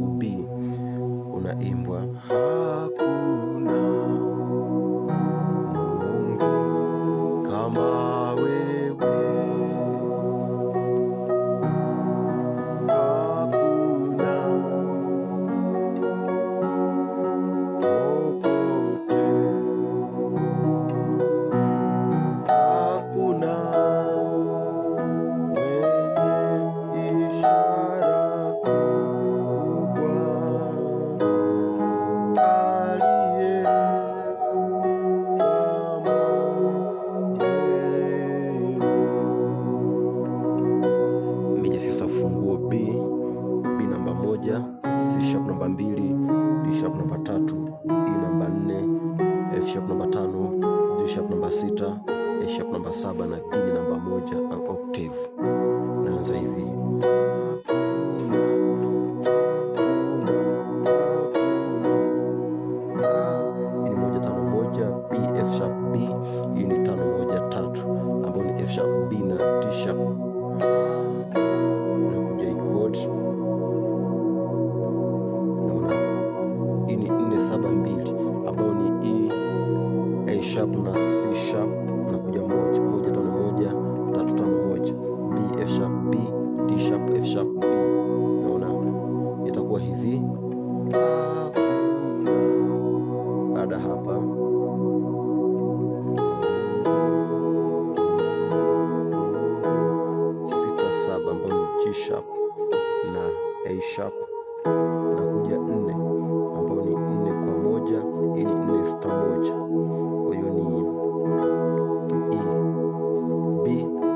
huu B unaimbwa hakuna Mungu kama wewe, hakuna popote, hakuna mwenye ishara kubwa aliye kama wewe. Meja sasa ufunguo B namba 1, C sharp namba 2, D sharp namba 3, E namba 4, F sharp namba 5, G sharp namba 6, A sharp namba 7 na E namba 1 octave. Naanza hivi. Hii ni 1 5 1, B F sharp B. Hii ni 5 1 3 ambayo ni F sharp B na D sharp. Nakuja hii chord. Naona hii ni 4 7 2 ambayo ni E A sharp na C sharp. Nakuja 1 1 5 1 3 5 1, B F sharp B, D sharp F sharp B. Naona itakuwa hivi. Baada hapa sita saba ambayo ni G sharp na A sharp. Nakuja 4 ambayo ni 4 kwa 1. Hii ni 4 sita 1, kwa hiyo ni E B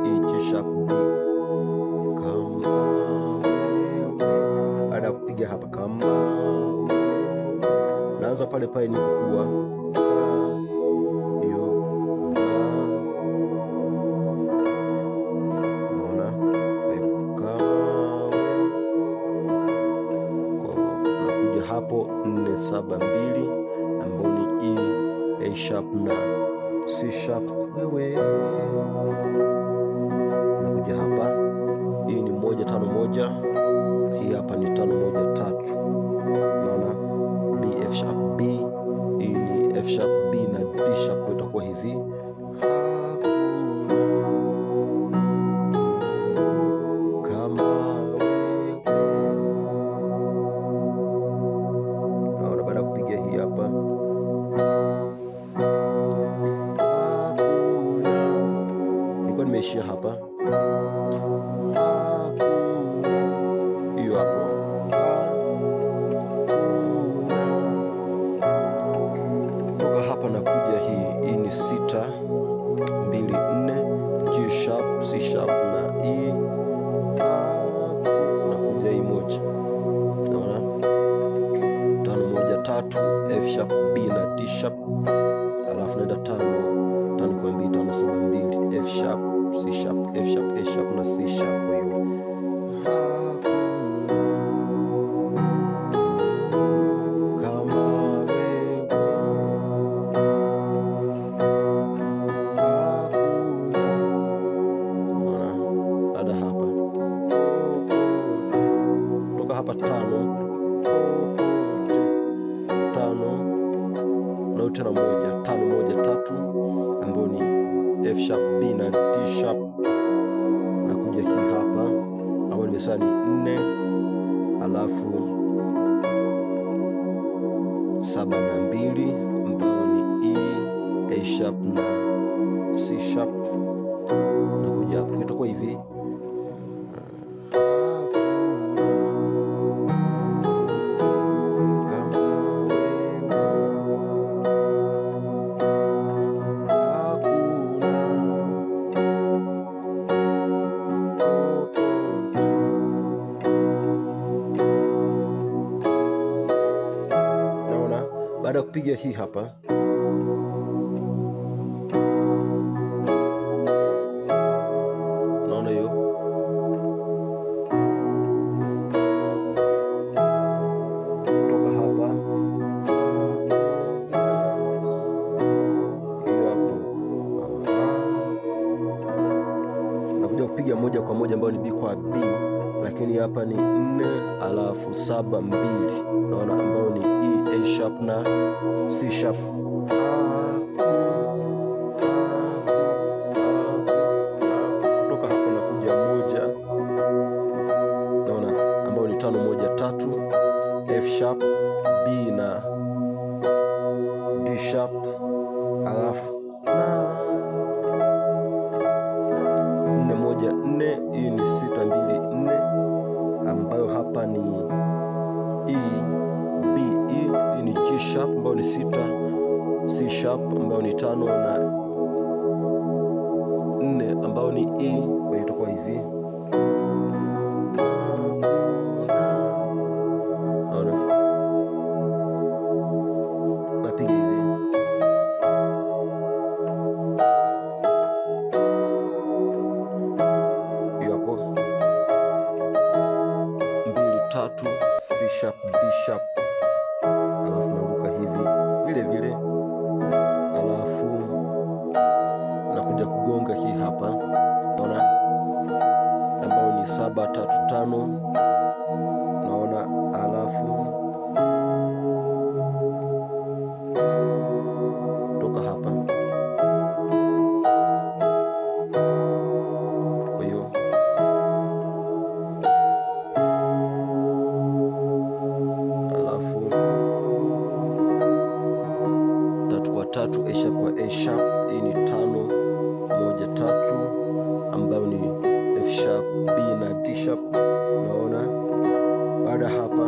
E G sharp B kama wewe. Baada ya kupiga hapa kama naanza pale pale nilipokuwa hiyo. Naona nakuja hapo 4 7 2 ambao ni E A sharp na C sharp. Wewe nakuja hapa, hii ni 1 5 1, hii hapa ni 5 1 3. Naona B F sharp B, hii ni F sharp B na D sharp. Itakuwa hivi. Kama wewe. Naona baada ya kupiga hii hapa nilikuwa nimeishia hapa. Hiyo hapo toka hapa nakuja hii ni 6 2 4, G sharp C sharp na E. Nakuja hii 1. Naona 5 1 3, F sharp B na D sharp. Alafu naenda 5 kwa 2 5 7 2, F sharp C sharp F sharp A sharp na C sharp. Kwa hiyo kama wewe, baada hapa toka hapa 5 na tena 1 5 1 3 ambayo ni F sharp B na D sharp. Nakuja hii hapa ambayo nimesema ni 4, alafu 7 na 2 ambayo ni E A sharp na C sharp. Nakuja hapa itakuwa hivi. Baada ya kupiga hii hapa naona hiyo toka hapa hiyo hapo, nakuja kupiga moja kwa moja ambayo ni B kwa B, lakini hapa ni 4 alafu 7 2, naona ambayo ni E, A sharp na C sharp. Kutoka hapo nakuja 1, naona ambayo ni 5 1 3, F sharp, B na D sharp, alafu 4 1 4. Hii ni 6 2 4, ambayo hapa ni E, B, E. Hii ni G sharp ambayo ni 6, C sharp ambayo ni 5 na 4 ambayo ni E. Kwa hiyo itakuwa hivi, napiga hivi. Hiyo hapo 2 3, C sharp, D sharp, alafu naruka hivi vile vile, alafu nakuja kugonga hii hapa, naona ambayo ni 7 3 5, naona, alafu toka hapa. Kwa hiyo alafu 3 kwa 3, A sharp kwa A sharp. Hii ni 5 1 3, ambayo ni F sharp, B na D sharp, naona. Baada hapa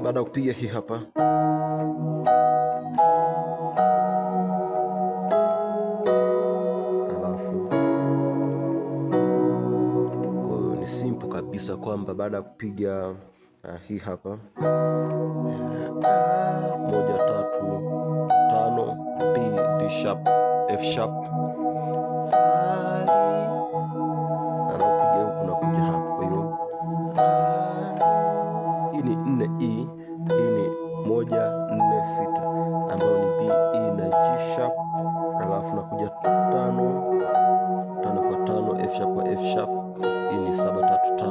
baada ya kupiga hii hapa, alafu ni simple kabisa kwamba baada ya kupiga hii hapa 1 3 5, B D sharp F sharp, na napiga huku nakuja hapa. Kwa hiyo hii ni 4 E, hii ni 1 4 6 ambayo ni B E na G sharp, alafu nakuja 5 kwa 5, F sharp kwa F sharp. Hii ni 7 3 5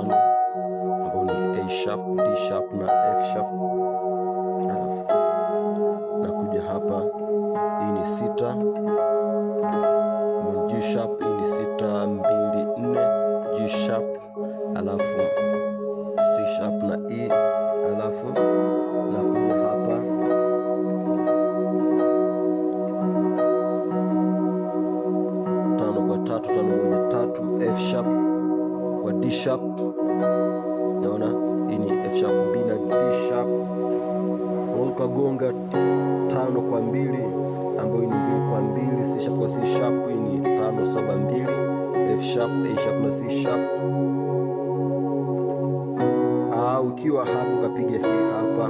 ambayo ni A sharp, D sharp na F sharp, alafu nakuja hapa. Hii ni 6 G sharp, hii ni 6 2 4, G sharp, alafu C sharp na E, alafu nakuja hapa kwa 3 5 1 3, F sharp kwa D sharp, naona. Hii ni F sharp, B na D sharp, ukagonga 5 kwa 2 ambayo ni 2 kwa 2, C sharp kwa C sharp. Hii ni 5 7 2, F sharp, A sharp na C sharp. Ukiwa hapo kapiga hii hapa